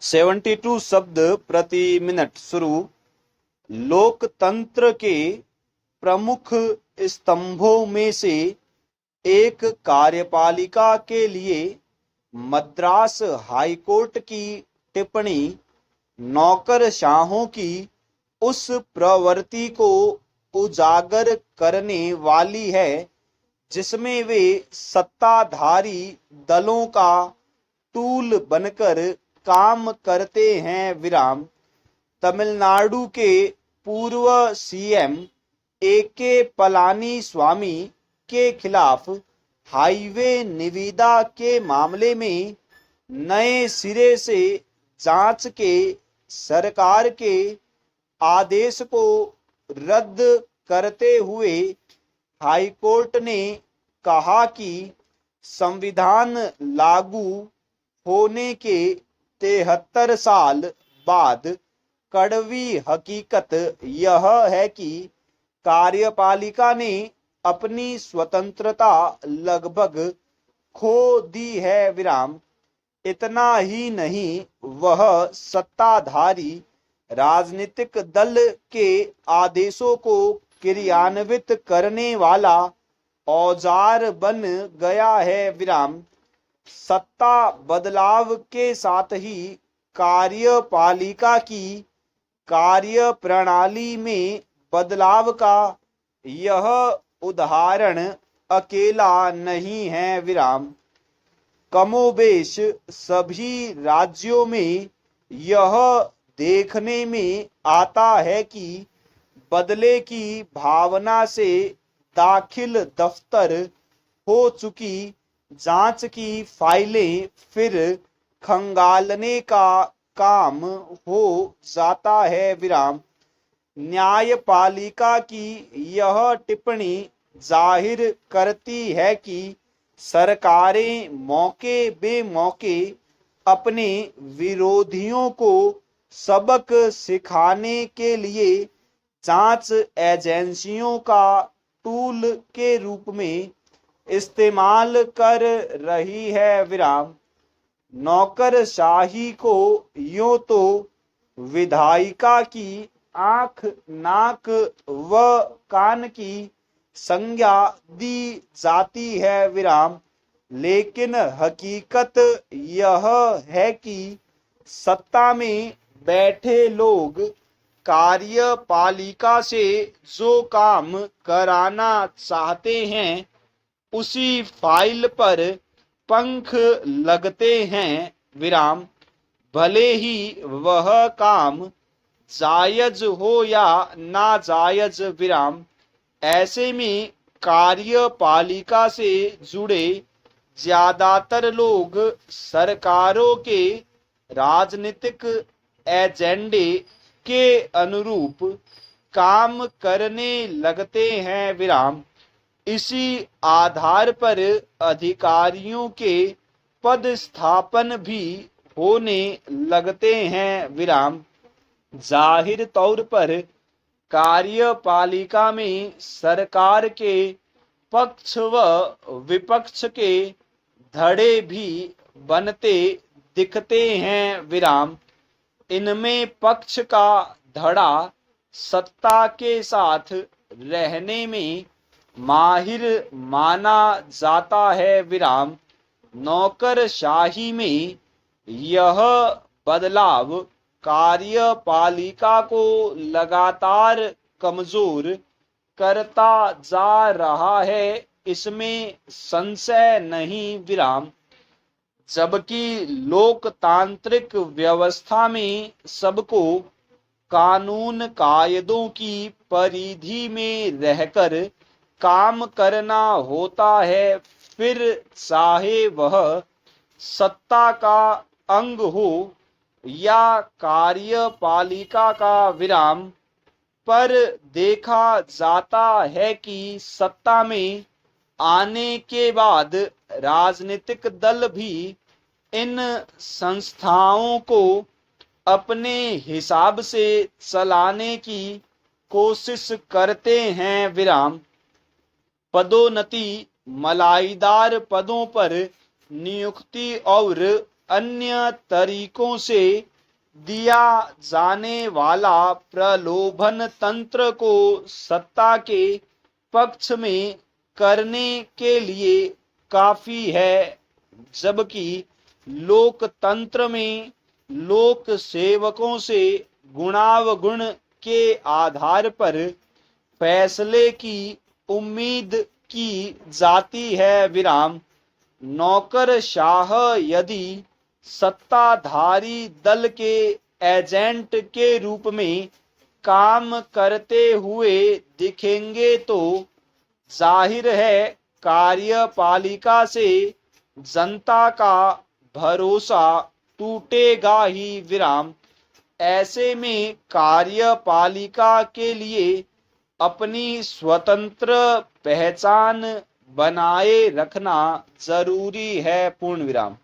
72 शब्द प्रति मिनट शुरू। लोकतंत्र के प्रमुख स्तंभों में से एक कार्यपालिका के लिए मद्रास हाईकोर्ट की टिप्पणी नौकरशाहों की उस प्रवृत्ति को उजागर करने वाली है जिसमें वे सत्ताधारी दलों का टूल बनकर काम करते हैं। विराम। तमिलनाडु के पूर्व सीएम ए.के. पलानी स्वामी के खिलाफ हाईवे निविदा के मामले में नए सिरे से जांच के सरकार के आदेश को रद्द करते हुए हाईकोर्ट ने कहा कि संविधान लागू होने के 73 साल बाद कड़वी हकीकत यह है कि कार्यपालिका ने अपनी स्वतंत्रता लगभग खो दी है। विराम। इतना ही नहीं, वह सत्ताधारी राजनीतिक दल के आदेशों को क्रियान्वित करने वाला औजार बन गया है। विराम। सत्ता बदलाव के साथ ही कार्यपालिका की कार्य प्रणाली में बदलाव का यह उदाहरण अकेला नहीं है। विराम। कमोबेश सभी राज्यों में यह देखने में आता है कि बदले की भावना से दाखिल दफ्तर हो चुकी जांच की फाइलें फिर खंगालने का काम हो जाता है। विराम। न्यायपालिका की यह टिप्पणी जाहिर करती है कि सरकारें मौके बेमौके अपने विरोधियों को सबक सिखाने के लिए जांच एजेंसियों का टूल के रूप में इस्तेमाल कर रही है। विराम। नौकरशाही को यूं तो विधायिका की आंख नाक व कान की संज्ञा दी जाती है। विराम। लेकिन हकीकत यह है कि सत्ता में बैठे लोग कार्यपालिका से जो काम कराना चाहते हैं उसी फाइल पर पंख लगते हैं। विराम। भले ही वह काम जायज हो या नाजायज। विराम। ऐसे में कार्यपालिका से जुड़े ज्यादातर लोग सरकारों के राजनीतिक एजेंडे के अनुरूप काम करने लगते हैं। विराम। इसी आधार पर अधिकारियों के पदस्थापन भी होने लगते हैं। विराम। जाहिर तौर पर कार्यपालिका में सरकार के पक्ष व विपक्ष के धड़े भी बनते दिखते हैं। विराम। इनमें पक्ष का धड़ा सत्ता के साथ रहने में माहिर माना जाता है। विराम। नौकरशाही में यह बदलाव कार्यपालिका को लगातार कमजोर करता जा रहा है, इसमें संशय नहीं। विराम। जबकि लोकतांत्रिक व्यवस्था में सबको कानून कायदों की परिधि में रहकर काम करना होता है, फिर चाहे वह सत्ता का अंग हो या कार्यपालिका का। विराम। पर देखा जाता है कि सत्ता में आने के बाद राजनीतिक दल भी इन संस्थाओं को अपने हिसाब से चलाने की कोशिश करते हैं। विराम। पदोन्नति, मलाईदार पदों पर नियुक्ति और अन्य तरीकों से दिया जाने वाला प्रलोभन तंत्र को सत्ता के पक्ष में करने के लिए काफी है, जबकि लोकतंत्र में लोक सेवकों से गुणावगुण के आधार पर फैसले की उम्मीद की जाती है। विराम। नौकरशाह यदि सत्ताधारी दल के एजेंट के रूप में काम करते हुए दिखेंगे तो जाहिर है कार्यपालिका से जनता का भरोसा टूटेगा ही। विराम। ऐसे में कार्यपालिका के लिए अपनी स्वतंत्र पहचान बनाए रखना जरूरी है। पूर्ण विराम।